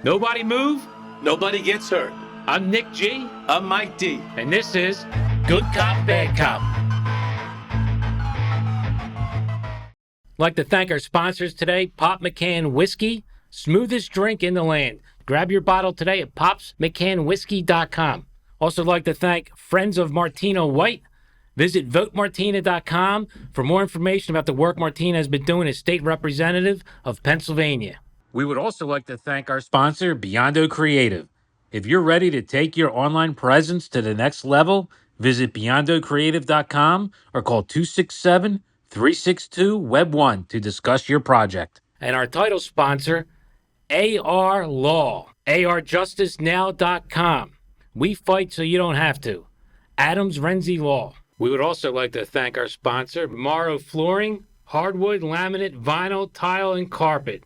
Nobody move. Nobody gets hurt. I'm Nick G. I'm Mike D. And this is Good Cop, Bad Cop. I'd like to thank our sponsors today, Pop McCann Whiskey, smoothest drink in the land. Grab your bottle today at popsmccannwhiskey.com. Also like to thank Friends of Martina White. Visit votemartina.com for more information about the work Martina has been doing as state representative of Pennsylvania. We would also like to thank our sponsor, Beyond Creative. If you're ready to take your online presence to the next level, visit beyondocreative.com or call 267-362-WEB1 to discuss your project. And our title sponsor, AR Law, arjusticenow.com. We fight so you don't have to. Adams Renzi Law. We would also like to thank our sponsor, Morrow Flooring, hardwood, laminate, vinyl, tile, and carpet.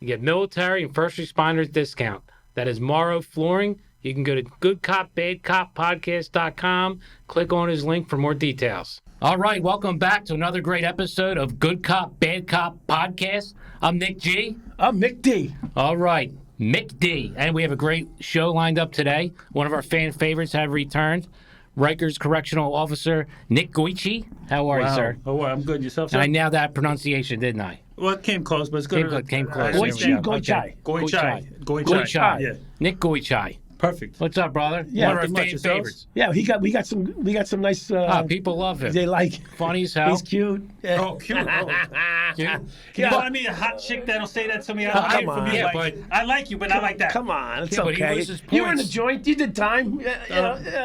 You get military and first responders discount. That is Morrow Flooring. You can go to goodcopbadcoppodcast.com. Click on his link for more details. All right, welcome back to another great episode of Good Cop, Bad Cop Podcast. I'm Nick G. I'm Mick D. All right, Mick D. And we have a great show lined up today. One of our fan favorites have returned. Rikers Correctional Officer Nick Goichai. How are you, sir? Oh, I'm good. Yourself, sir? And I nailed that pronunciation, didn't I? Well, it came close, but it's good. Came close. Goichai. Goichai. Yeah. Nick Goichai. Perfect. What's up, brother? Yeah, one of our fan favorites. Yeah, we got some nice. People love him. They like. Funny as hell. He's cute. Yeah. Oh, cute. Cute. You want me a hot chick that'll say that to me? I come on. Yeah, like, I like you, but not like that. Come on, it's Yeah, but he okay. loses You were in the points. joint. You did time.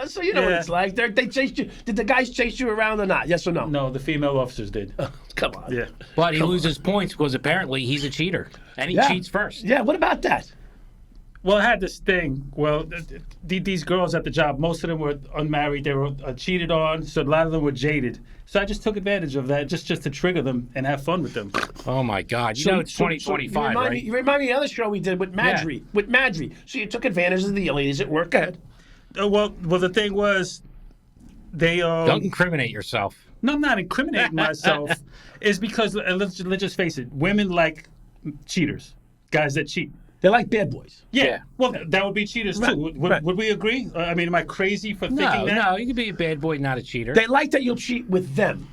So you know what it's like. They chased you. Did the guys chase you around or not? Yes or no? No, the female officers did. Come on. Yeah. But he loses points because apparently he's a cheater. And he cheats first. Yeah. What about that? Well, I had this thing. Well, these girls at the job, most of them were unmarried. They were cheated on, so a lot of them were jaded. So I just took advantage of that just to trigger them and have fun with them. Oh, my God. You know it's 2025, right? You remind me of the other show we did with Madry. Yeah. With Madry. So you took advantage of the ladies at work. Go ahead. Well, the thing was, they... Don't incriminate yourself. No, I'm not incriminating myself. It's because, let's just face it, women like cheaters, guys that cheat. They like bad boys. Yeah. Well, that would be cheaters too. Would we agree? I mean, am I crazy for thinking that? No, you can be a bad boy, not a cheater. They like that you'll cheat with them,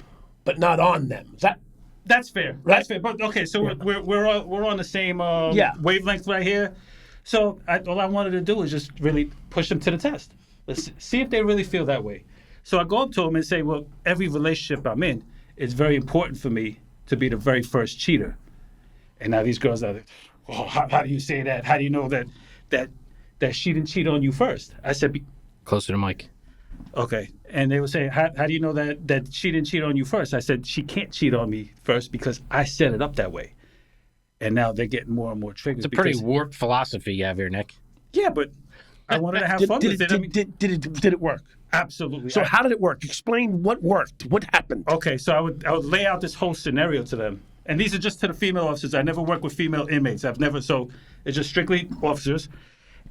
but not on them. Is that? That's fair. Right? That's fair. But okay, so we're on the same wavelength right here. So all I wanted to do was just really push them to the test. Let's see if they really feel that way. So I go up to them and say, well, every relationship I'm in, it's very important for me to be the very first cheater. And now these girls are like, oh, how do you say that? How do you know that she didn't cheat on you first? I said, Closer to Mike. okay. And they would say, how do you know that she didn't cheat on you first? I said, she can't cheat on me first because I set it up that way. And now they're getting more and more triggered. It's a pretty warped philosophy you have here, Nick. Yeah, but I wanted to have fun with it. Did it work? Absolutely. So how did it work? Explain what worked. What happened? Okay, so I would lay out this whole scenario to them. And these are just to the female officers. I never worked with female inmates. So it's just strictly officers.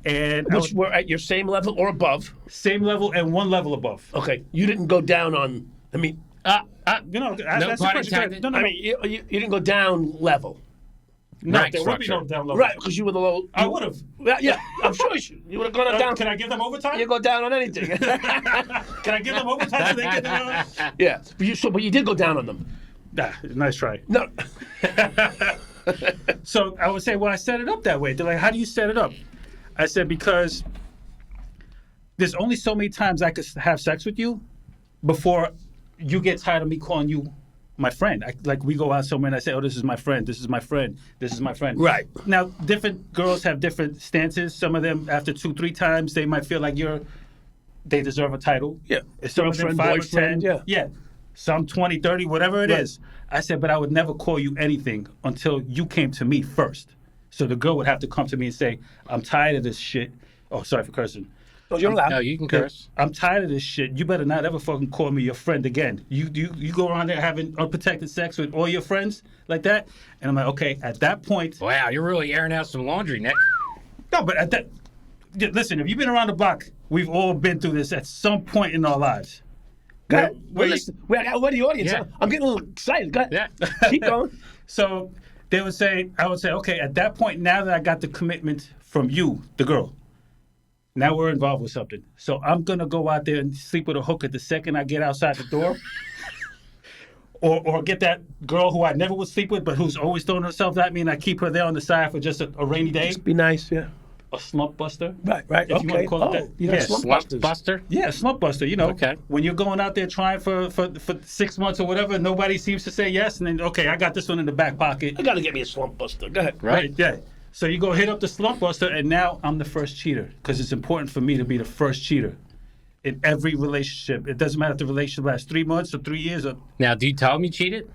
And Which were at your same level or above? same level and one level above. Okay, you didn't go down on. I mean, That's the pun question. intended. No, I mean, you didn't go down level, no, rank there would be no structure. down level. right? Because you were the low. I would have. Yeah, I'm sure you would have gone down. Can I give them overtime? You go down on anything. Can I give them overtime so they get their... Yeah, but you did go down on them. Nice try. No. So I would say, well, I set it up that way. They're like, how do you set it up? I said, because there's only so many times I could have sex with you before you get tired of me calling you my friend. Like we go out somewhere and I say, oh, this is my friend, this is my friend, this is my friend. Right. Now, different girls have different stances. Some of them, after 2-3 times, they might feel like they deserve a title. Yeah. Some of them Girlfriend, 5 or boyfriend, 10. Yeah. Some 20, 30, whatever it is. I said, but I would never call you anything until you came to me first. So the girl would have to come to me and say, I'm tired of this shit. Oh, sorry for cursing. Oh, you're allowed. No, you can curse. I'm tired of this shit. You better not ever fucking call me your friend again. You go around there having unprotected sex with all your friends like that. And I'm like, okay, at that point. Wow, you're really airing out some laundry, Nick. No, but at that. Listen, if you've been around the block, we've all been through this at some point in our lives. Go ahead. We're the audience. Yeah. I'm getting a little excited. Go ahead. Yeah. Keep going. So I would say, okay, at that point, now that I got the commitment from you, the girl, now we're involved with something. So I'm going to go out there and sleep with a hooker the second I get outside the door. Or get that girl who I never would sleep with, but who's always throwing herself at me, and I keep her there on the side for just a rainy day. Just be nice, yeah. A slump buster. Right. If you want to call it that. You got slump buster? Yeah, slump buster. Okay. When you're going out there trying for 6 months or whatever, nobody seems to say yes, and then, okay, I got this one in the back pocket. I got to get me a slump buster. Go ahead. Right. Yeah. So you go hit up the slump buster, and now I'm the first cheater because it's important for me to be the first cheater in every relationship. It doesn't matter if the relationship lasts 3 months or 3 years. Now, do you tell him you cheated?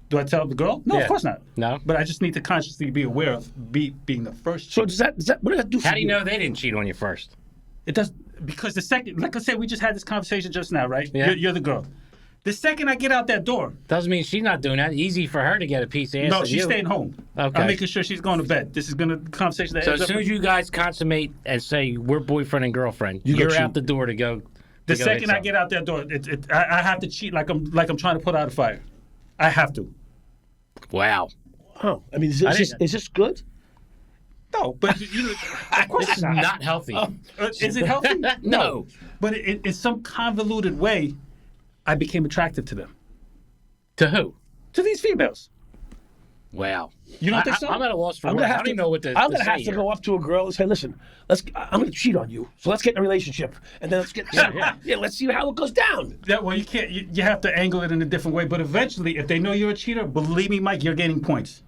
Do I tell the girl? No, Yeah. of course not. No? But I just need to consciously be aware of being the first. So does that what does that do for you? How do you know they didn't cheat on you first? It does, because the second, like I said, we just had this conversation just now, right? Yeah. You're the girl. The second I get out that door, Doesn't mean she's not doing that. Easy for her to get a piece of ass. no, than she's you. staying home. Okay. I'm making sure she's going to bed. This is going to conversation that So ends as up. soon as you guys consummate and say we're boyfriend and girlfriend, You go you're cheat. out the door to go. the to go second hit I get out that door, I have to cheat like I'm trying to put out a fire. I have to. something. Wow. Oh, I mean, is didn't- this good? No, but This is not healthy. is it healthy? No. But in some convoluted way, I became attracted to them. To who? To these females. Wow. You don't think so? I'm at a loss for I'm words. gonna I have don't even know what to I'm to gonna say have to here. go up to a girl and say, "Listen, I'm gonna cheat on you. So let's get in a relationship, and then let's get Yeah. let's see how it goes down." Well, you can't. You have to angle it in a different way. But eventually, if they know you're a cheater, believe me, Mike, you're gaining points.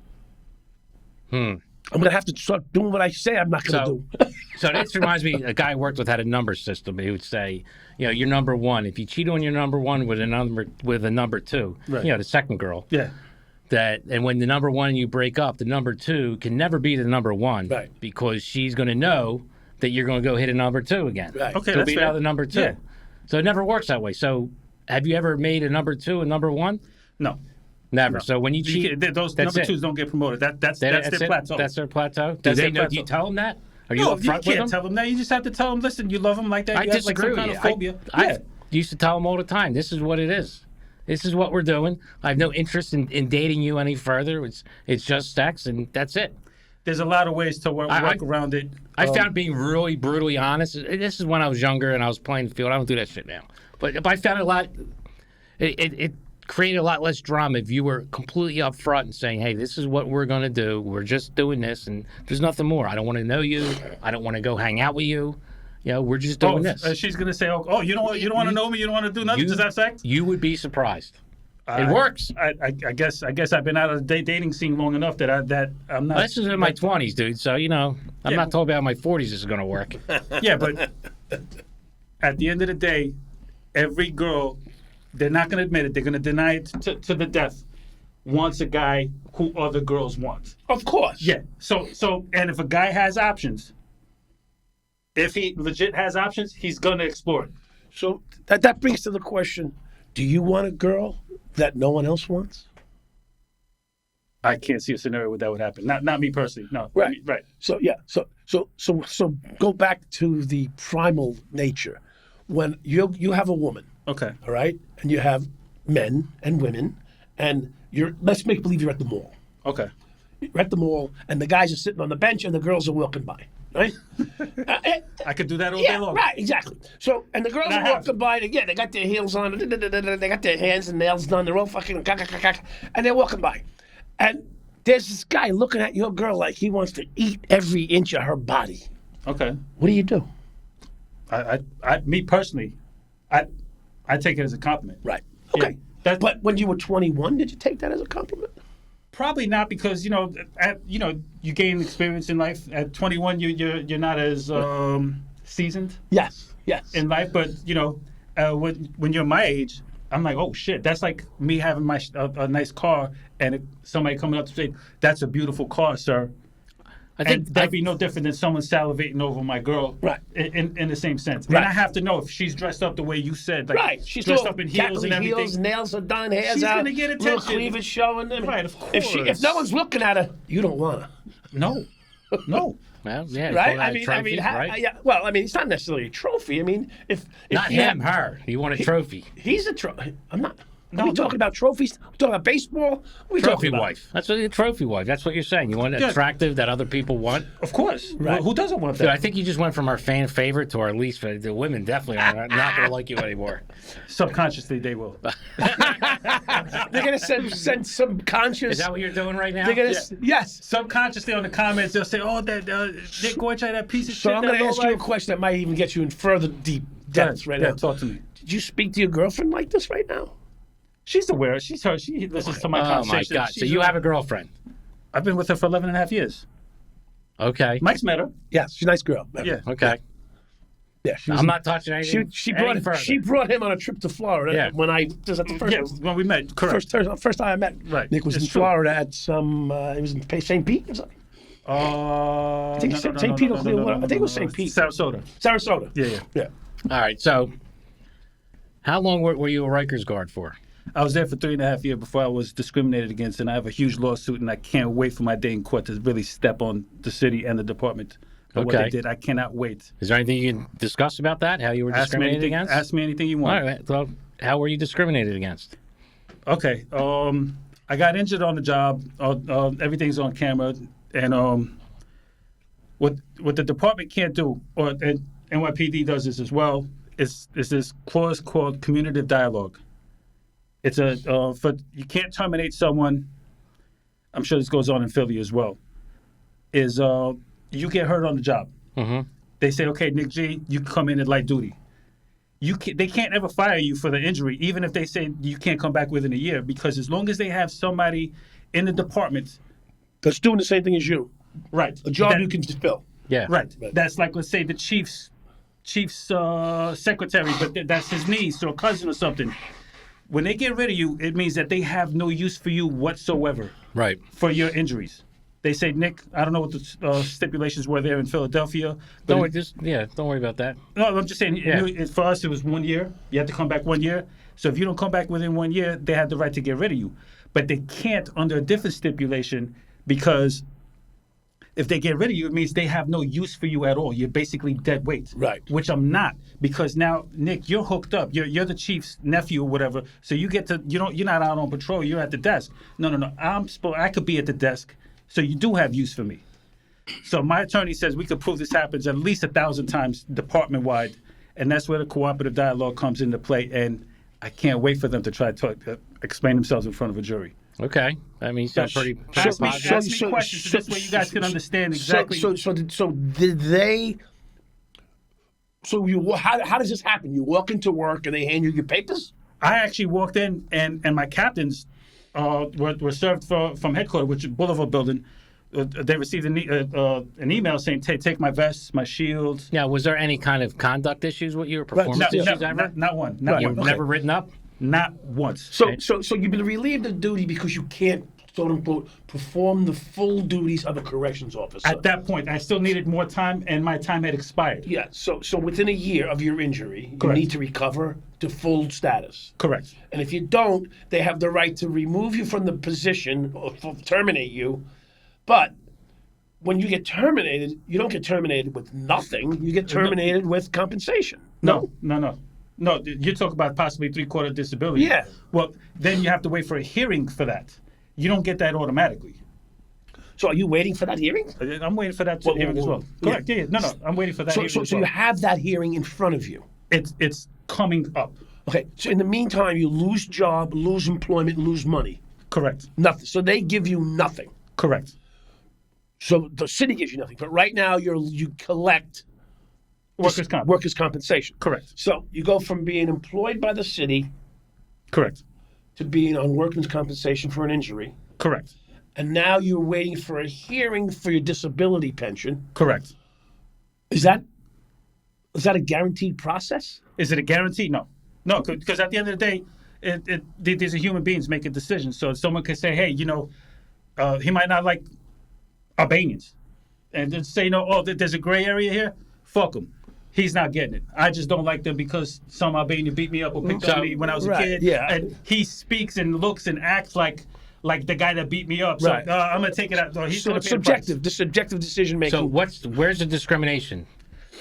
I'm gonna have to start doing what I say I'm not gonna So, do. so this reminds me, a guy I worked with had a number system. He would say, you're number one. If you cheat on your number one with a number two, Right. the second girl, Yeah. and when the number one you break up, the number two can never be the number one, Right. because she's going to know that you're going to go hit a number two again. Right. Okay, There'll that's be fair. another number two. Yeah. So it never works that way. So have you ever made a number two a number one? No. Never. So when you cheat, Those that's number it. twos don't get promoted. That's That's their it? plateau. That's their plateau. Do That's they their know? Do you plateau. tell them that? Are you No, upfront you with can't them? tell them that. You just have to tell them, listen, you love them like that. I You have like disagree some with kind you. of phobia. I used to tell them all the time, this is what it is. This is what we're doing. I have no interest in dating you any further. It's just sex, and that's it. There's a lot of ways to work around it. I found being really brutally honest. This is when I was younger and I was playing the field. I don't do that shit now. But I found it created a lot less drama if you were completely upfront and saying, hey, this is what we're going to do. We're just doing this, and there's nothing more. I don't want to know you. I don't want to go hang out with you. We're just doing this. She's gonna say, "Oh, you don't want to know me. You don't want to do nothing. Just have sex." You would be surprised. It works. I guess I've been out of the dating scene long enough that I'm not. This is in my 20s, dude. So, I'm not told about in my 40s this is going to work. Yeah, but at the end of the day, every girl, they're not going to admit it. They're going to deny it to the death. Wants a guy who other girls want. Of course. Yeah. So, and if a guy has options, if he legit has options, he's going to explore it. So that brings to the question: do you want a girl that no one else wants? I can't see a scenario where that would happen. Not me personally. No. Right. Right. So yeah. So go back to the primal nature. When you have a woman, Okay. all right, and you have men and women, and let's make believe you're at the mall. Okay. You're at the mall, and the guys are sitting on the bench, and the girls are walking by, right? I could do that all day Yeah, long. right, exactly. So, and the girls And I are have. walking by, and again, they got their heels on, they got their hands and nails done, they're all fucking, and they're walking by. And there's this guy looking at your girl like he wants to eat every inch of her body. Okay. What do you do? Me personally, I take it as a compliment. Right. Yeah, Okay. that's- But when you were 21, did you take that as a compliment? Probably not, because you gain experience in life. At 21, you're not as seasoned Yes. in life. But when you're my age, I'm like, oh shit, that's like me having a nice car and somebody coming up to say, "That's a beautiful car, sir." I think And that'd be no different than someone salivating over my girl, Right. In the same sense. Right. And I have to know if she's dressed up the way you said, like Right. She's dressed all up in heels and everything. heels, nails are done, hair's She's out, gonna get little attention. cleavage showing. I mean, Right, of If course. no one's looking at her, you don't want her. No. well, yeah, Right? call that I a mean, trophy, right? yeah. Well, I mean, it's not necessarily a trophy. I mean, if Not you him, have- her. You want a trophy. He's a trophy. I'm not. Are we talking about trophies? Are we talking about baseball? What are we Trophy talking about? wife. That's what a trophy wife. That's what you're saying. You want attractive that other people want. Of course. Right. Well, who doesn't want that? Dude, I think you just went from our fan favorite to our least favorite. The women definitely are not going to like you anymore. Subconsciously, they will. They're gonna send subconscious. Is that what you're doing right now? They're gonna yes. Subconsciously on the comments, they'll say, "Oh, that Nick Goichai, that piece of So shit." I'm that gonna ask you a low-life." question that might even get you in further deep depths right now. Talk to me. Did you speak to your girlfriend like this right now? She's aware. She's her. She listens to my Oh, my conversation. God. So you have a girlfriend. I've been with her for 11 and a half years. Okay. Mike's met her. Yeah, she's a nice girl. Yeah. Okay. Yeah, she was, I'm not touching anything. She any brought further. she brought him on a trip to Florida when I was at the first Yeah, when we met. Correct. first time I met. Right. Nick was It's in true. Florida at some. It was in St. Pete or something. I think St. Pete or Clearwater. I think it was St. Pete. Sarasota. Sarasota. Yeah. All right. So how long were you a Rikers guard for? I was there for 3.5 years before I was discriminated against, and I have a huge lawsuit, and I can't wait for my day in court to really step on the city and the department for what Okay. they did. I cannot wait. Is there anything you can discuss about that? How you were discriminated against? Ask me anything you All want. right. Well, how were you discriminated against? Okay. I got injured on the job. Everything's on camera, and what the department can't do, and NYPD does this as well, is this clause called communicative dialogue. It's you can't terminate someone. I'm sure this goes on in Philly as well. Is you get hurt on the job. Mm-hmm. They say, okay, Nick G, you can come in at light duty. They can't ever fire you for the injury, even if they say you can't come back within a year, because as long as they have somebody in the department That's doing the same thing as you. right, A job you can fill. Yeah. right. That's like, let's say the chief's secretary, but that's his niece or cousin or something. When they get rid of you, it means that they have no use for you whatsoever Right. for your injuries. They say, Nick, I don't know what the stipulations were there in Philadelphia. But Don't worry about that. no, I'm just saying, for us, it was 1 year. You had to come back 1 year. So if you don't come back within 1 year, they had the right to get rid of you. But they can't under a different stipulation, because if they get rid of you, it means they have no use for you at all. You're basically dead weight. Right. Which I'm not, because now, Nick, you're hooked up. You're the chief's nephew or whatever. So you get to, you're not out on patrol. You're at the desk. No. I could be at the desk. So you do have use for me. So my attorney says we could prove this happens at least 1,000 times department-wide, and that's where the cooperative dialogue comes into play. And I can't wait for them to try to explain themselves in front of a jury. Okay. I mean, you sound pretty Ask me positive. questions so this way you guys can understand exactly. So did they? So how does this happen? You walk into work and they hand you your papers? I actually walked in, and my captains were served from headquarters, which is Boulevard Building. They received an email saying, take my vests, my shields. Now, was there any kind of conduct issues with you or performance issues ever? Not one. You've never written up? Not once. So you've been relieved of duty because you can't, quote unquote, perform the full duties of a corrections officer. At that point, I still needed more time, and my time had expired. Yeah. So within a year of your injury, Correct. you need to recover to full status. Correct. And if you don't, they have the right to remove you from the position or terminate you. But when you get terminated, you don't get terminated with nothing. You get terminated with compensation. No. You talk about possibly 3/4 disability. Yeah. Well, then you have to wait for a hearing for that. You don't get that automatically. So are you waiting for that hearing? I'm waiting for that hearing as well. yeah. Correct. Yeah. No. I'm waiting for that hearing as So well. you have that hearing in front of you. It's coming up. Okay. So in the meantime, you lose job, lose employment, lose money. Correct. Nothing. So they give you nothing. Correct. So the city gives you nothing. But right now you collect Workers' compensation. Correct. So you go from being employed by the city Correct. to being on workers' compensation for an injury. Correct. And now you're waiting for a hearing for your disability pension. Correct. Is that a guaranteed process? Is it a guarantee? No, because at the end of the day, these are human beings making decisions. So someone could say, hey, he might not like Albanians, and then say, there's a gray area here. Fuck him. He's not getting it. I just don't like them because some Albanian beat me up or picked on me when I was a kid. Yeah. And he speaks and looks and acts like the guy that beat me up. So Right. I'm gonna take it out. So he's So gonna it's pay the price. subjective. The subjective decision making. So where's the discrimination?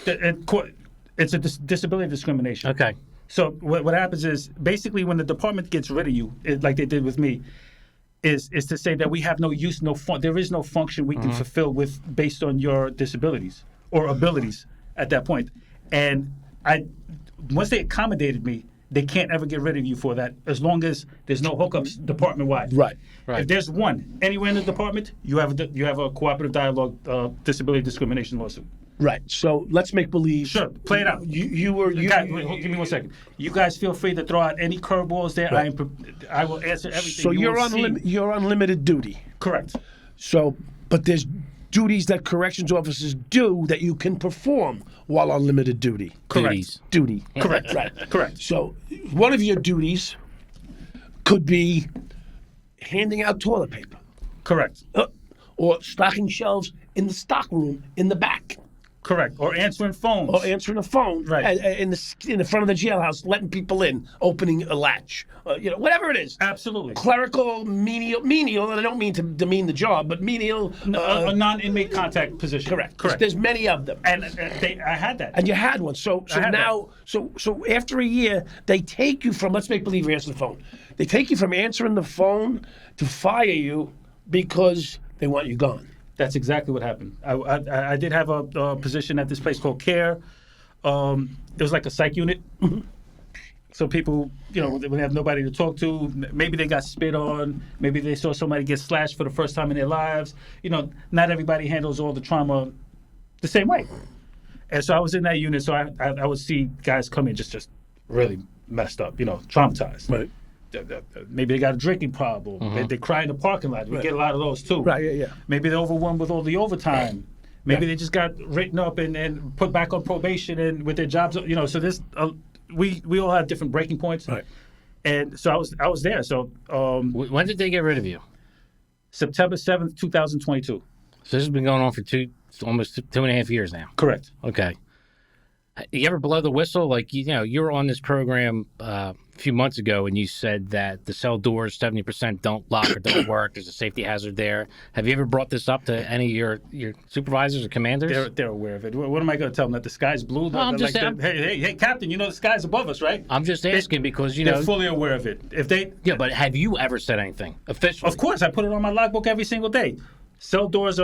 It's a disability discrimination. Okay. So what happens is basically when the department gets rid of you, like they did with me, is to say that we have no use, there is no function we can fulfill based on your disabilities or abilities at that point. And once they accommodated me, they can't ever get rid of you for that as long as there's no hookups department-wide. Right. If there's one anywhere in the department, you have a cooperative dialogue disability discrimination lawsuit. Right. So let's make believe. Sure, play it out. Give me 1 second. You guys feel free to throw out any curveballs there. Right. I will answer everything. So you're on limited duty. Correct. So, but there's duties that corrections officers do that you can perform while on limited duty. Correct. Duty. Correct. Right. Correct. So one of your duties could be handing out toilet paper. Correct. Or stocking shelves in the stock room in the back. Correct. Or answering phones. Or answering a phone. Right. In the front of the jailhouse, letting people in, opening a latch. Whatever it is. Absolutely. Clerical, menial, and I don't mean to demean the job, but menial. A non-inmate contact position. Correct. There's many of them. And I had that. And you had one. So after a year, they take you from, let's make believe you're answering the phone. They take you from answering the phone to fire you because they want you gone. That's exactly what happened. I did have a position at this place called CARE. It was like a psych unit. So people, when they have nobody to talk to, maybe they got spit on, maybe they saw somebody get slashed for the first time in their lives. Not everybody handles all the trauma the same way. And so I was in that unit, so I would see guys come in just really messed up, traumatized. Right. Maybe they got a drinking problem. They cry in the parking lot. We get a lot of those too. Right, yeah. Maybe they're overwhelmed with all the overtime. Maybe they just got written up and put back on probation and with their jobs. So this we all have different breaking points. Right. And so I was there. So when did they get rid of you? September 7th, 2022. So this has been going on for almost 2.5 years now. Correct. Okay. You ever blow the whistle? Like, you were on this program a few months ago and you said that the cell doors, 70% don't lock or don't work. There's a safety hazard there. Have you ever brought this up to any of your supervisors or commanders? They're aware of it. What am I going to tell them? That the sky's blue? No, hey, Captain, the sky's above us, right? I'm just asking because, They're fully aware of it. Yeah, but have you ever said anything officially? Of course. I put it on my logbook every single day. Cell doors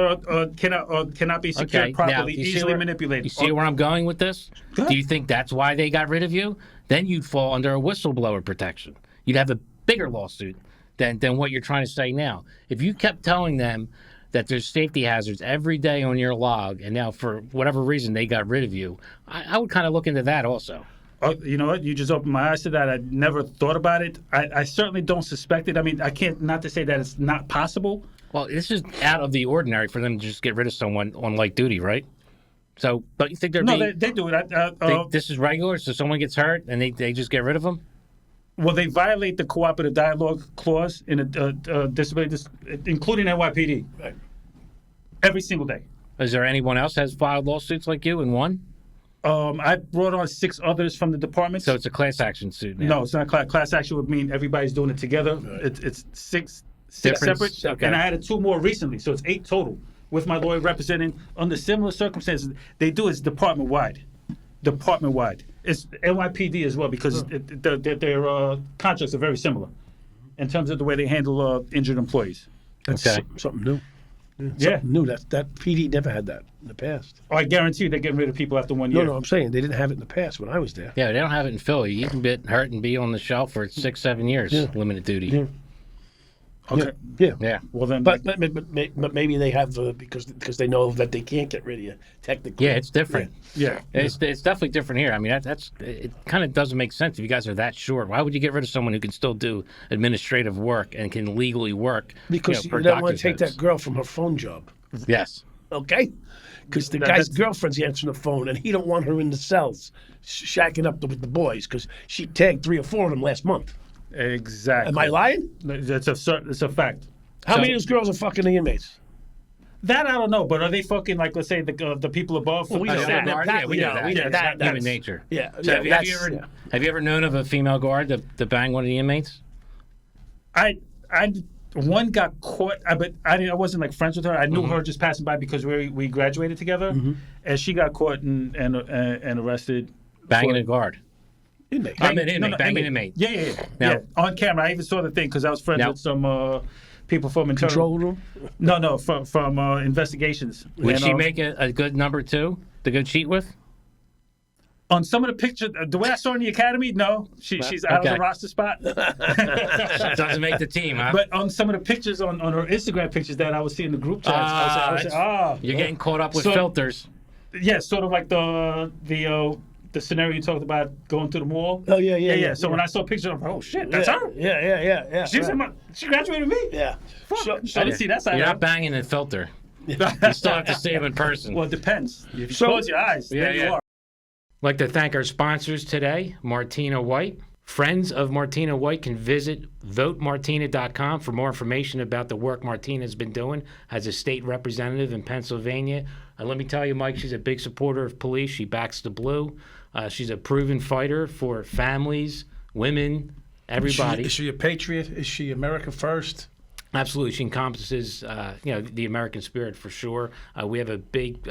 cannot be secured properly, easily manipulated. You see where I'm going with this? Do you think that's why they got rid of you? Then you'd fall under a whistleblower protection. You'd have a bigger lawsuit than what you're trying to say now. If you kept telling them that there's safety hazards every day on your log, and now for whatever reason they got rid of you, I would kind of look into that also. You know what? You just opened my eyes to that. I never thought about it. I certainly don't suspect it. I mean, I can't, not to say that it's not possible. Well, this is out of the ordinary for them to just get rid of someone on light duty, right? So don't you think they're No, they do it. this is regular, so someone gets hurt and they just get rid of them? Well, they violate the cooperative dialogue clause in a disability, including NYPD. Right. Every single day. Is there anyone else has filed lawsuits like you and won? I brought on 6 others from the department. So it's a class action suit now? No, it's not class action. Would mean everybody's doing it together. Right. It's six separate, okay. And I added 2 more recently, so it's 8 total. With my lawyer representing under similar circumstances, they do it's department wide. It's NYPD as well because their contracts are very similar in terms of the way they handle injured employees. That's something new. Yeah. New. That PD never had that in the past. I guarantee you they're getting rid of people after 1 year. No, I'm saying they didn't have it in the past when I was there. Yeah, they don't have it in Philly. You can get hurt and be on the shelf for 6-7 years, limited duty. Yeah. Okay. Yeah. Well then, but maybe they have because they know that they can't get rid of you technically. Yeah, it's different. Yeah. It's definitely different here. I mean, it kind of doesn't make sense if you guys are that short. Why would you get rid of someone who can still do administrative work and can legally work? Because you don't want to take that girl from her phone job. Yes. Okay. Because the guy's girlfriend's answering the phone, and he don't want her in the cells, shacking up with the boys, because she tagged 3 or 4 of them last month. Exactly. Am I lying? It's a fact. How many of those girls are fucking the inmates? That I don't know, but are they fucking like, let's say the people above? Well, we know that. We know that. That's human nature. Yeah. So have you ever known of a female guard to bang one of the inmates? One got caught, but I wasn't like friends with her. I knew her just passing by because we graduated together, and she got caught and arrested. Banging a guard. Inmate. Banging inmate. Yeah. On camera, I even saw the thing because I was friends with some people from internal Control room? No, from investigations. Would she make a good number 2 to go cheat with? On some of the pictures, the way I saw her in the academy, no, she's out of the roster spot. Doesn't make the team, huh? But on some of the pictures on her Instagram pictures that I was seeing in the group chats, I said, you're getting caught up with filters. Yeah, sort of like the scenario you talked about going to the mall. Oh yeah. So when I saw pictures, I'm like, oh shit, that's her. Yeah. She graduated with me. Yeah. Fuck. I didn't see that side. You're not banging a filter. You still have to see him in person. Well, it depends. If you close your eyes, there you are. I'd like to thank our sponsors today, Martina White. Friends of Martina White can visit votemartina.com for more information about the work Martina's been doing as a state representative in Pennsylvania. Let me tell you, Mike, she's a big supporter of police. She backs the blue. She's a proven fighter for families, women, everybody. Is she a patriot? Is she America first? Absolutely. She encompasses the American spirit for sure. We have a big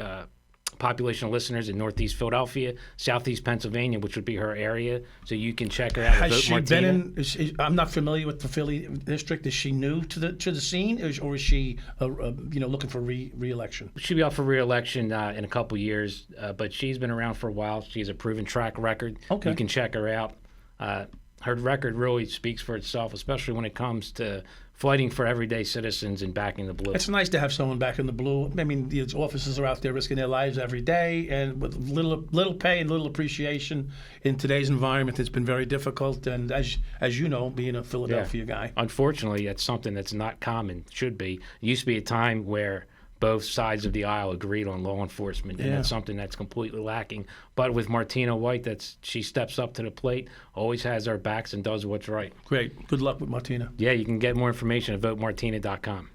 population of listeners in Northeast Philadelphia, Southeast Pennsylvania, which would be her area. So you can check her out. Has she been in? I'm not familiar with the Philly district. Is she new to the scene, or is she looking for re-election? She'll be up for re-election in a couple years, but she's been around for a while. She has a proven track record. Okay. You can check her out. Her record really speaks for itself, especially when it comes to fighting for everyday citizens and backing the blue. It's nice to have someone back in the blue. I mean, the officers are out there risking their lives every day, and with little pay and little appreciation in today's environment, it's been very difficult. And as you know, being a Philadelphia guy, unfortunately, it's something that's not common. Should be. It used to be a time where both sides of the aisle agreed on law enforcement, and that's something that's completely lacking. But with Martina White, she steps up to the plate, always has our backs, and does what's right. Great. Good luck with Martina. Yeah, you can get more information at votemartina.com.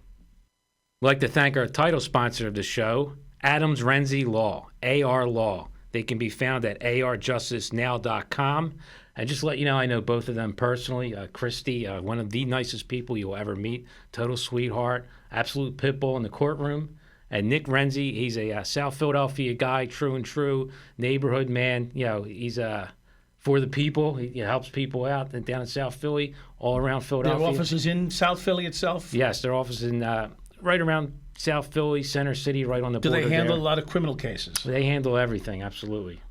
I'd like to thank our title sponsor of the show, Adams Renzi Law, AR Law. They can be found at arjusticenow.com. And just to let you know, I know both of them personally. Christy, one of the nicest people you'll ever meet, total sweetheart, absolute pit bull in the courtroom. And Nick Renzi, he's a South Philadelphia guy, true and true, neighborhood man. He's for the people. He helps people out down in South Philly, all around Philadelphia. Their office is in South Philly itself? Yes, their office is in right around South Philly, Center City, right on the border. Do they handle there. a lot of criminal cases? They handle everything, absolutely.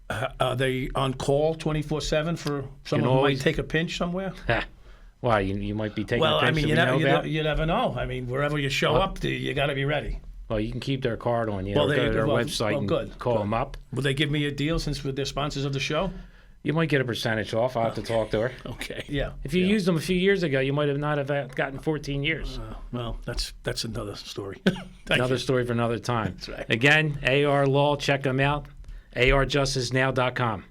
Are they on call 24/7 for someone who might take a pinch somewhere? Why, you might be taking a pinch. Well, I mean, you never know. I mean, wherever you show up, you got to be ready. Well, you can keep their card on you. Well, Go to their website and call them up. Will they give me a deal since they're sponsors of the show? You might get a percentage off. I'll have to talk to her. Okay. Yeah. If you used them a few years ago, you might have not have gotten 14 years. Well, that's another story. Another story for another time. That's right. Again, AR Law, check them out. arjusticenow.com.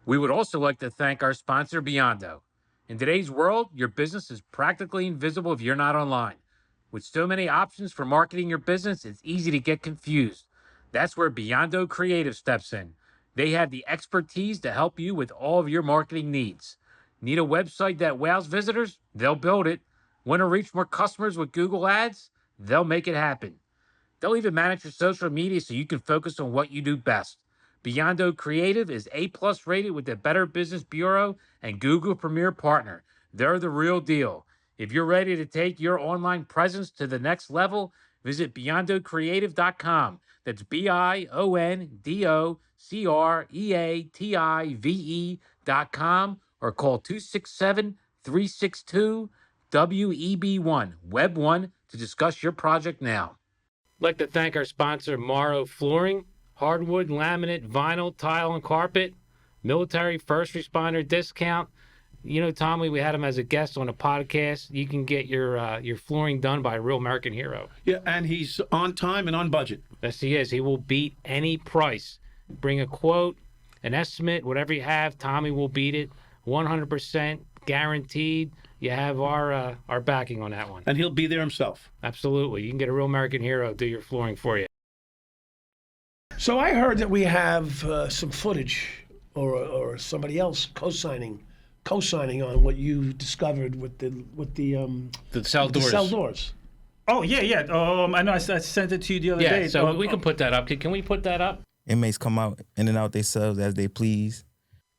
We would also like to thank our sponsor, Beyond.0. In today's world, your business is practically invisible if you're not online. With so many options for marketing your business, it's easy to get confused. That's where Beyond.0 Creative steps in. They have the expertise to help you with all of your marketing needs. Need a website that wows visitors? They'll build it. Want to reach more customers with Google Ads? They'll make it happen. They'll even manage your social media so you can focus on what you do best. Beyond.0 Creative is A+ rated with the Better Business Bureau and Google Premier Partner. They're the real deal. If you're ready to take your online presence to the next level, visit beyondocreative.com. That's BIONDOCREATIVE.com or call 267-362-WEB1, Web 1, to discuss your project now. I'd like to thank our sponsor, Morrow Flooring, hardwood, laminate, vinyl, tile, and carpet, military first responder discount. You know, Tommy, we had him as a guest on a podcast. You can get your flooring done by a real American hero. Yeah, and he's on time and on budget. Yes, he is. He will beat any price. Bring a quote, an estimate, whatever you have. Tommy will beat it. 100% guaranteed. You have our backing on that one. And he'll be there himself. Absolutely. You can get a real American hero do your flooring for you. So I heard that we have some footage or somebody else co-signing on what you discovered with the cell doors. The cell doors. Oh yeah. I know I sent it to you the other day. So we can put that up. Can we put that up? Inmates come out in and out their cells as they please.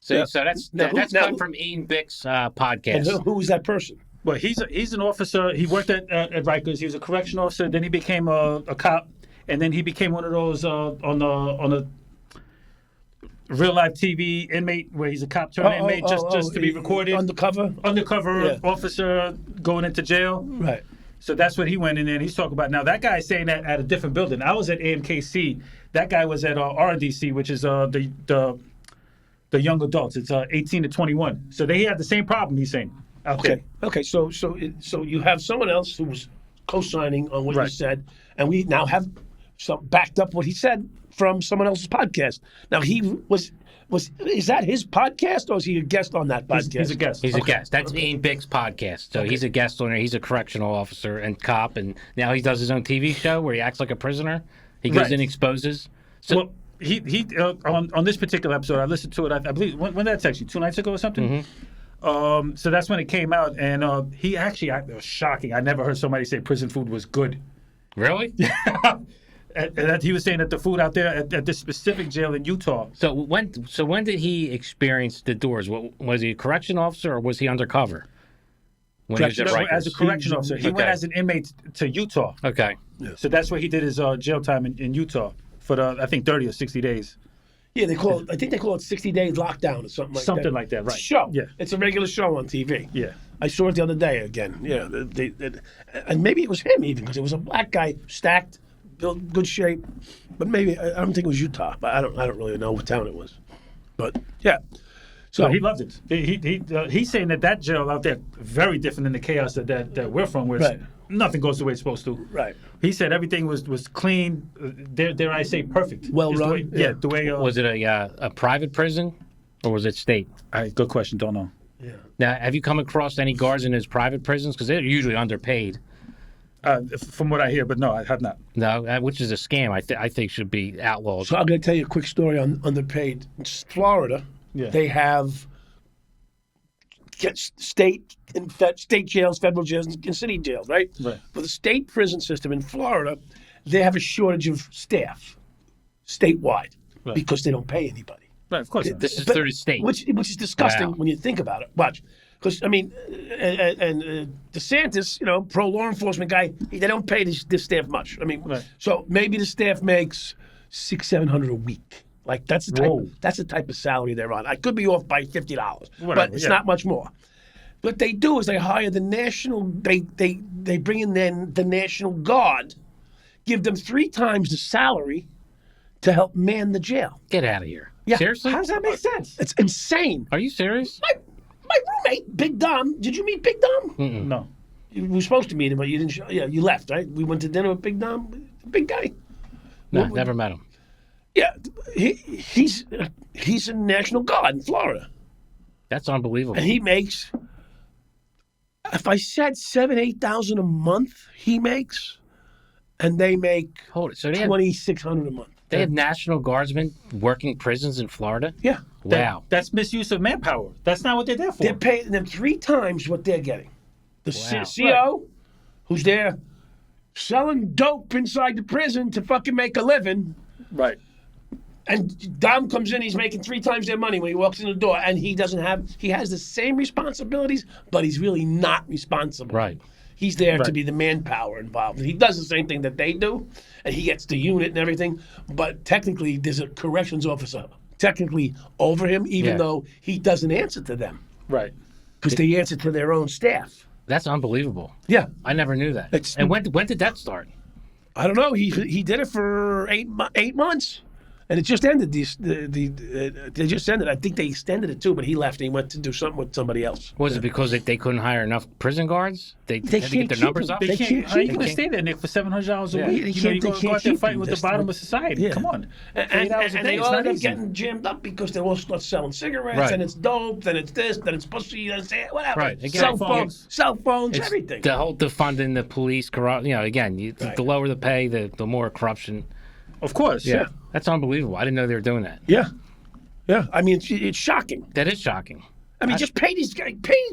So, Yeah. so that's Now, that's now- come from Ian Bick's And podcast. who was that person? Well, he's an officer. He worked at Rikers. He was a correctional officer. Then he became a cop, and then he became one of those on the real life TV inmate where he's a cop turned inmate just to be recorded. Undercover? Undercover officer going into jail. Right. So that's what he went in there and he's talking about. Now, that guy's saying that at a different building. I was at AMKC. That guy was at RDC, which is the young adults. It's 18 to 21. So they had the same problem, he's saying, out there. Okay. So you have someone else who was co-signing on what you said, and we now have some backed up what he said from someone else's podcast. Now is that his podcast or is he a guest on that podcast? He's a guest. He's a guest. That's Ian Bick's podcast. So he's a guest on there. He's a correctional officer and cop, and now he does his own TV show where he acts like a prisoner. He goes in and exposes. So, Well, he on this particular episode, I listened to it. I believe when did that text you? 2 nights ago or something. So that's when it came out, and he actually, it was shocking. I never heard somebody say prison food was good. really? And that he was saying that the food out there at this specific jail in Utah. So when did he experience the doors? Was he a correction officer or was he undercover? When he was at Rikers? As a correction officer, he went as an inmate to Utah. Okay. So that's where he did his jail time in Utah for I think 30 or 60 days. Yeah, I think they call it 60 days lockdown or something like that. Something like that, right? Show. Yeah. It's a regular show on TV. Yeah. I saw it the other day again. Yeah, and maybe it was him even because it was a black guy, stacked, built, good shape. But maybe I don't think it was Utah. But I don't really know what town it was. But yeah, so he loved it. He's saying that jail out there very different than the chaos that we're from, where nothing goes the way it's supposed to. Right. He said everything was clean. Dare I say perfect? Well Is the run. way- yeah, the way. Was it a private prison or was it state? Good question. Don't know. yeah. Now, have you come across any guards in his private prisons? Because they're usually underpaid. From what I hear, but no, I have not. No, which is a scam. I think should be outlawed. So I'm going to tell you a quick story on underpaid. In Florida, they have state jails, federal jails, and city jails, right? Right. For the state prison system in Florida, they have a shortage of staff statewide because they don't pay anybody. Right, of course. not. This is through the state. Which is disgusting Wow. when you think about it. Watch. Because, I mean, and DeSantis, pro law enforcement guy, they don't pay this staff much. I mean, so maybe the staff makes $600-700 a week. Like that's the type of salary they're on. I could be off by $50, but it's not much more. What they do is they hire the national. They bring in then the National Guard, give them 3 times the salary to help man the jail. Get out of here. Yeah. Seriously? How does that make sense? It's insane. Are you serious? My roommate, Big Dom. Did you meet Big Dom? No. You were supposed to meet him, but you didn't. Yeah, you left, right? We went to dinner with Big Dom. Big guy. No, never met him. Yeah, he's in National Guard in Florida, That's unbelievable. and he makes. If I said $7,000-8,000 a month, he makes, and they make Hold it. So they have $2,600 a month. They have National Guardsmen working prisons in Florida? Yeah. Wow. That's misuse of manpower. That's not what they're there for. They're paying them 3 times what they're getting. The Wow. CO, who's there selling dope inside the prison to fucking make a living, Right. and Dom comes in, he's making 3 times their money when he walks in the door, and he has the same responsibilities, but he's really not responsible. Right. He's there to be the manpower involved. And he does the same thing that they do, and he gets the unit and everything. But technically, there's a corrections officer technically over him, even though he doesn't answer to them. Right. Because they answer to their own staff. That's unbelievable. Yeah. I never knew that. And when did that start? I don't know. He did it for 8 months. And it just ended. They just ended. I think they extended it too, but he left and he went to do something with somebody else. Was it because they couldn't hire enough prison guards? They had to can't get their keep numbers them. up? They can't How are you keep going to them. stay there, Nick, for $700 a Yeah. week? They You can't go out there keep fighting with them. the bottom of society. Yeah. Come on. 8 And hours a day, they it's all not end up easy. getting jammed up because they all start selling cigarettes, Right. and it's dope, then it's this, then it's pussy, then it's whatever. Right. Again, Cell phones, It's everything. The whole defunding the police, the lower the pay, the more corruption. Of course. Yeah. That's unbelievable. I didn't know they were doing that. Yeah. I mean, it's shocking. That is shocking. I mean, just pay these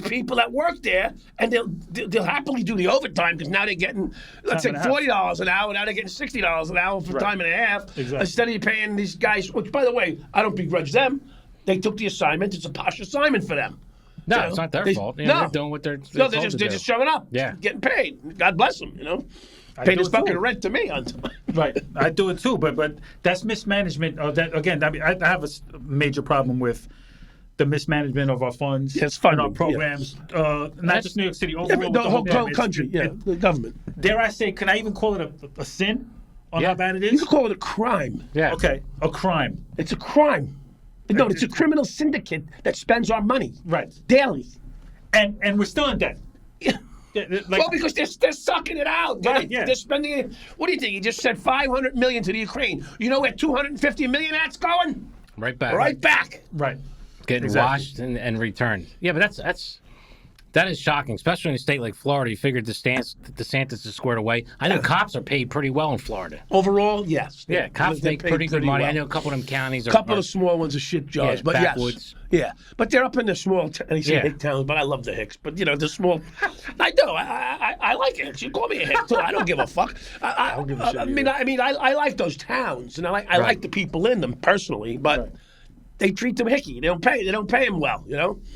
people that work there, and they'll happily do the overtime because now they're getting, let's say, Time and a half. $40 an hour. Now they're getting $60 an hour for time and a half. Exactly. Instead of you paying these guys, which, by the way, I don't begrudge them. They took the assignment. It's a posh assignment for them. No, You know, it's not their they- fault. no. They're doing what they're No, told they're to do. just showing up. Yeah. Getting paid. God bless them. Paying do his it too. fucking rent to me on time. Right, I do it too, but that's mismanagement. That again, I mean, I have a major problem with the mismanagement of our funds Yes, and our funding, programs. Not just New York City, overall, Yeah, with the whole program. country. The government. Dare I say? Can I even call it a sin on Yeah. how bad it You is? can call it a crime. Yeah. Okay, a crime. It's a crime. No, it's a criminal syndicate that spends our money Right, daily. and we're still in debt. Like, Well, because they're sucking it out. Right, yeah. They're spending it. What do you think? You just said $500 million to the Ukraine. You know where $250 million that's going? Right back. Right back. right. Getting Exactly. washed and returned. Yeah, but that is shocking, especially in a state like Florida. You figured DeSantis is squared away. I know cops are paid pretty well in Florida. Overall, yes. Yeah, cops They're make paid pretty good money. well. I know a couple of them counties are. A couple are of small ones are shit jobs, Yeah, but backwoods. yes, yeah. But they're up in the small. And say Yeah. hick towns, but I love the hicks. But the small. I do. I like hicks. You call me a hick too. I don't give a fuck. I don't give a shit. I like those towns, and I like the people in them personally, but. They treat them hickey. They don't pay them well,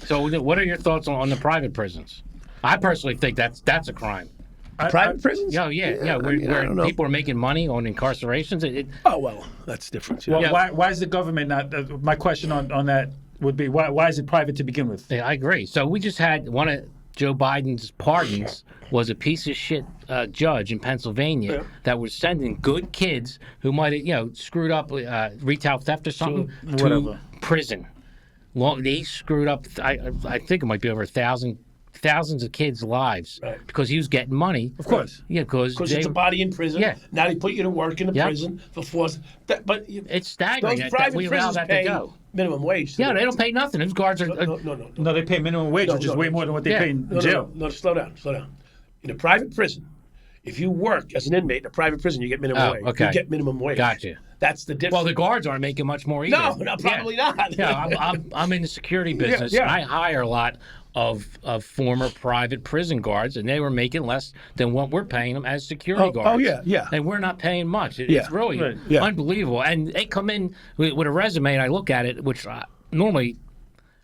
So, what are your thoughts on the private prisons? I personally think that's a crime. Private prisons? Yeah, I don't know. where people are making money on incarcerations. Oh well, that's different. Well, Yeah. why is the government not? My question on that would be why is it private to begin with? Yeah, I agree. So we just had one of Joe Biden's pardons was a piece of shit judge in Pennsylvania that was sending good kids who might have screwed up retail theft or something to whatever. prison. They screwed up. I think it might be over thousands of kids' lives because he was getting money. Of course. Yeah, because it's a body in prison. Yeah. Now they put you to work in the Yep. prison for force. But it's staggering those that private we allow prisons that pay to go. minimum wage. Yeah, they don't pay nothing. Those guards are. No. No, they pay minimum wage, No, which is no, way no. more than what they Yeah. pay in No, jail. No, slow down. In a private prison, if you work as an inmate in a private prison, you get minimum wage. okay. You get minimum wage. Gotcha. That's the difference. Well, the guards aren't making much more either. No, probably not. Yeah, I'm in the security business, yeah. and I hire a lot of former private prison guards, and they were making less than what we're paying them as security guards. yeah. And we're not paying much. Yeah. It's really Right. Yeah. unbelievable. And they come in with a resume, and I look at it, which normally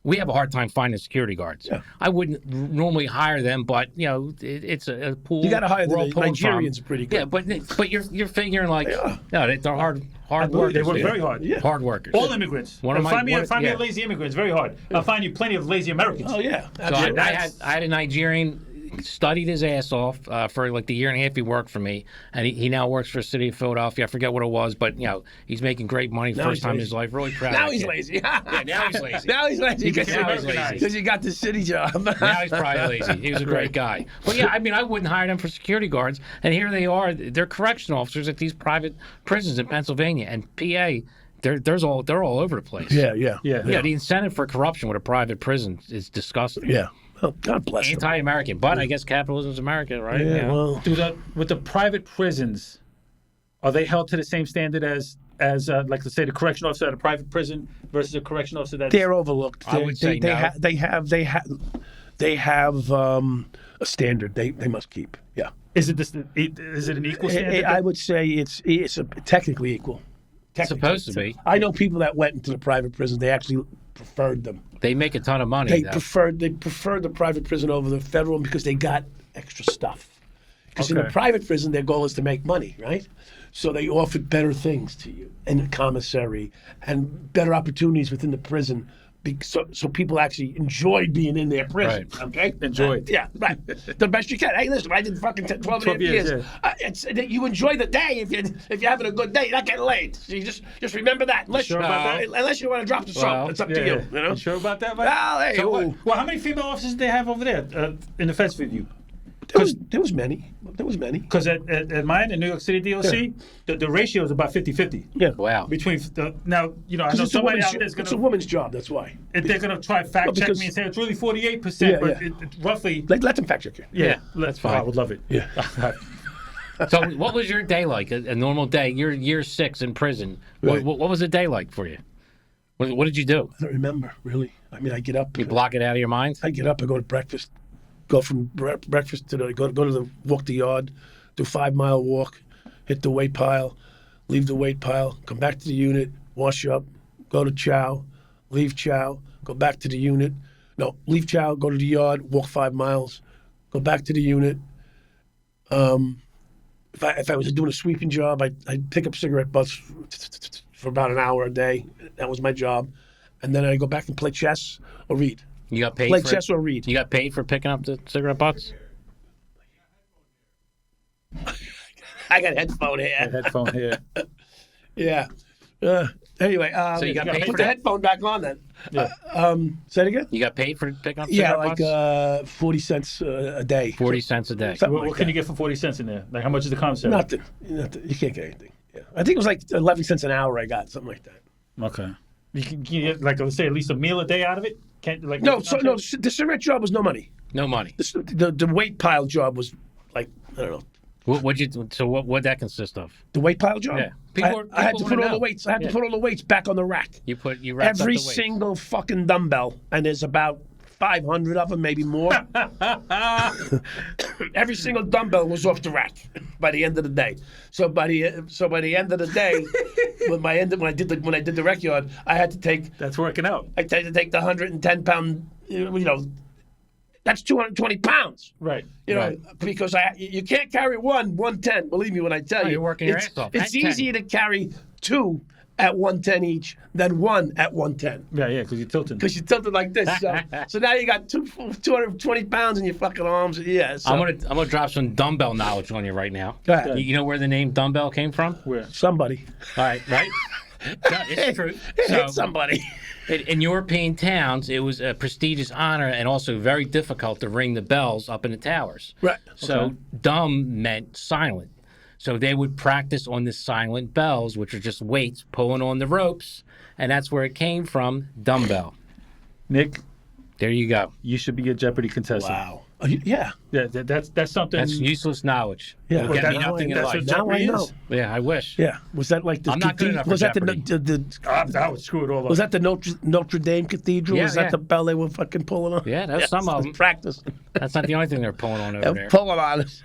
we have a hard time finding security guards. Yeah. I wouldn't normally hire them, but it's a pool. You got to hire we're all the pulling from. Nigerians are pretty good. Yeah, but you're figuring like are. no, they're hard workers. They work dude. very hard. Yeah. Hard workers. All immigrants. One of my- find me yeah. lazy immigrants. Very hard. I'll find you plenty of lazy Americans. Oh yeah. So Absolutely. I had a Nigerian studied his ass off for like the year and a half he worked for me, and he now works for the city of Philadelphia. I forget what it was, but he's making great money Now first he's time in lazy. his life. Really proud. Now of he's that kid. lazy. Yeah, now he's lazy. Now he's lazy Now he's lazy. because you got the city job. Now he's probably lazy. He was a great guy. But yeah, I mean, I wouldn't hire them for security guards. And here they are. They're correctional officers at these private prisons in Pennsylvania and PA. They're all over the place. Yeah. Yeah, the incentive for corruption with a private prison is disgusting. Yeah. Well, God bless them. Anti-American, but I guess capitalism's America, right? Yeah, well, With the private prisons, are they held to the same standard as like let's say the correctional officer at a private prison versus a correctional officer that's they're overlooked. I would say they, no. they have a standard they must keep. Yeah. is it an equal standard? I would say it's technically equal. It's supposed to be. I know people that went into the private prison. They actually preferred them. They make a ton of money. They though. preferred the private prison over the federal one because they got extra stuff. Because in the Okay. private prison, their goal is to make money, right? So they offered better things to you, and the commissary, and better opportunities within the prison. So people actually enjoyed being in their prison. Right. Okay, Enjoyed. Yeah, right. The best you can. Hey, listen, I did fucking 12 and a half 12 years, years. It's you enjoy the day if you're having a good day. You're not getting laid. So you just remember that. Unless sure about that? Unless you want to drop the soap, Well, it's up to you. You know. You sure about that, Mike? Well, hey, ooh. Well, how many female officers do they have over there in the fence with you? There was many. Because at mine in New York City DOC, the ratio is about 50-50. Yeah. Wow. Between now, I know It's somebody out there's it's a gonna woman's job. That's why. they're gonna try to fact check because- me and say it's really 48%, Yeah, but yeah. it roughly. Let them fact check you. Yeah, that's fine. I would love it. Yeah. So, what was your day like? A normal day? You're year 6 in prison. Right. What was a day like for you? What did you do? I don't remember really. I mean, I get up. You block it out of your mind? I get up. I go to breakfast. Go from breakfast to go to the walk the yard, do 5-mile walk, hit the weight pile, leave the weight pile, come back to the unit, wash up, go to chow, leave chow, go back to the unit. No, leave chow, go to the yard, walk 5 miles, go back to the unit. If I was doing a sweeping job, I'd pick up cigarette butts for about an hour a day. That was my job. And then I'd go back and play chess or read. You got paid Play for chess or read. You got paid for picking up the cigarette butts? I got a headphone here. Headphone here. Yeah. Anyway, So you got paid put for the that? headphone back on then. Yeah. Say it again? You got paid for picking up Yeah, cigarette like butts? 40 cents a day. 40 cents a day. Something What like can that. you get for 40 cents in there? Like, how much is the commissary? Nothing. You can't get anything. Yeah. I think it was like 11 cents an hour I got, something like that. Okay. You can get, like, let's say at least a meal a day out of it? Can't, like, No, the cigarette job was no money. No money. The weight pile job was like, I don't know. What'd that consist of? The weight pile job? Yeah. I had to People put wanna all the know. weights. I had to put all the weights back on the rack. You wrapped Every up the weights. single fucking dumbbell, and there's about 500 of them, maybe more. Every single dumbbell was off the rack by the end of the day. So by the end of the day, when I did the rec yard, I had to take. That's working out. I had to take the 110-pound. That's 220 pounds. Right. Right. Because you can't carry 110. Believe me when I tell you. You're working your it's, ass off. It's And 10. easier to carry 2 at 110 each than 1 at 110. Yeah, because you're tilting. Because you tilted like this. So now you got 220 pounds in your fucking arms. Yeah. So. I'm gonna drop some dumbbell knowledge on you right now. Go ahead. You know where the name dumbbell came from? Where? Somebody. All right, right? No, it's true. Hit somebody. In European towns, it was a prestigious honor and also very difficult to ring the bells up in the towers. Right. So dumb meant silent. So they would practice on the silent bells, which are just weights pulling on the ropes, and that's where it came from, dumbbell. Nick, there you go. you should be a Jeopardy contestant. Wow. Yeah. Yeah, that's something. That's useless knowledge. Yeah. It'll Well, get me that's nothing in that's life. what Now I Jeopardy know. is. Yeah, I wish. Yeah. Was that like the I'm not good enough for was that Jeopardy. I would screw it all up. Was that the Notre Dame Cathedral? Yeah, was that yeah. the bell they were fucking pulling on? Yeah, that's some of them. Practice. That's not the only thing they're pulling on over They're there. pulling on it.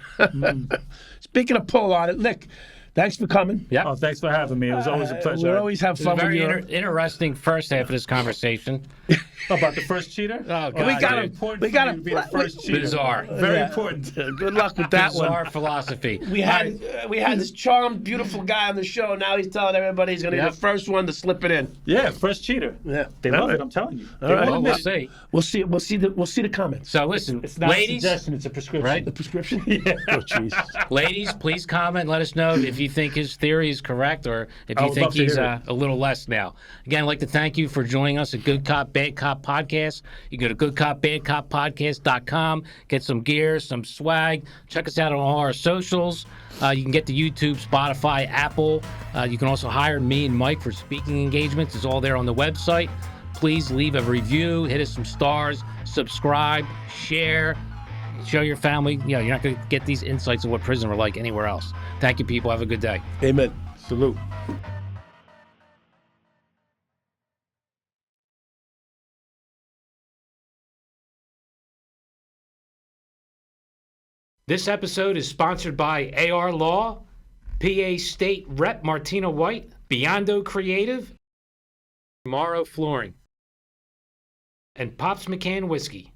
Speaking of pull on it, Nick, thanks for coming. Yeah. Oh, thanks for having me. It was always a pleasure. We always have It was a fun with very you. interesting first half of this conversation. About the first cheater? Oh, God, We got dude. him. Important We for got you him. to be the first cheater. Bizarre. Very Yeah. important. Good luck with that Bizarre one. philosophy. We had this charmed, beautiful guy on the show. Now he's telling everybody he's going to be Yep. the first one to slip it in. Yeah, first cheater. Yeah, They love it. I'm telling you. They right. won't Well, admit we'll it. see. We'll see the comments. So listen, It's not a ladies, suggestion. It's a prescription. right? The prescription. Yeah. Oh jeez. Ladies, please comment. Let us know if you think his theory is correct or if I you would think love to he's hear it. a little less now. Again, I'd like to thank you for joining us at Good Cop, Bad Cop Podcast. You go to goodcopbadcoppodcast.com, get some gear, some swag. Check us out on all our socials. You can get the YouTube, Spotify, Apple. You can also hire me and Mike for speaking engagements. It's all there on the website. Please leave a review, hit us some stars, subscribe, share. Show your family. You know, you're not going to get these insights of what prison are like anywhere else. Thank you, people. Have a good day. Amen. Salute. This episode is sponsored by AR Law, PA State Rep Martina White, Biondo Creative, Morrow Flooring, and Pops McCann Whiskey.